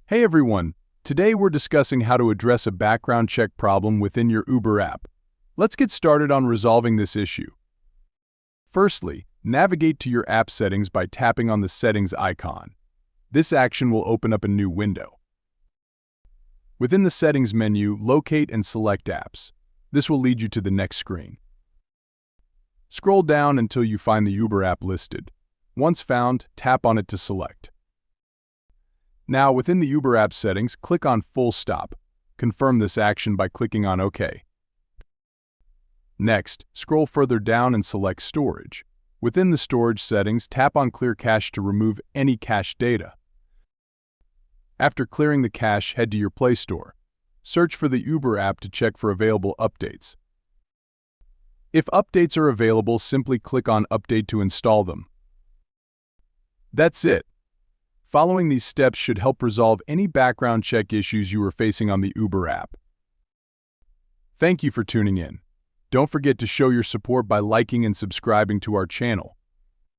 Hey everyone! Today we're discussing how to address a background check problem within your Uber app. Let's get started on resolving this issue. Firstly, navigate to your app settings by tapping on the settings icon. This action will open up a new window. Within the settings menu, locate and select apps. This will lead you to the next screen. Scroll down until you find the Uber app listed. Once found, tap on it to select. Now, within the Uber app settings, click on Full Stop. Confirm this action by clicking on OK. Next, scroll further down and select Storage. Within the storage settings, tap on Clear Cache to remove any cache data. After clearing the cache, head to your Play Store. Search for the Uber app to check for available updates. If updates are available, simply click on Update to install them. That's it. Following these steps should help resolve any background check issues you are facing on the Uber app. Thank you for tuning in. Don't forget to show your support by liking and subscribing to our channel.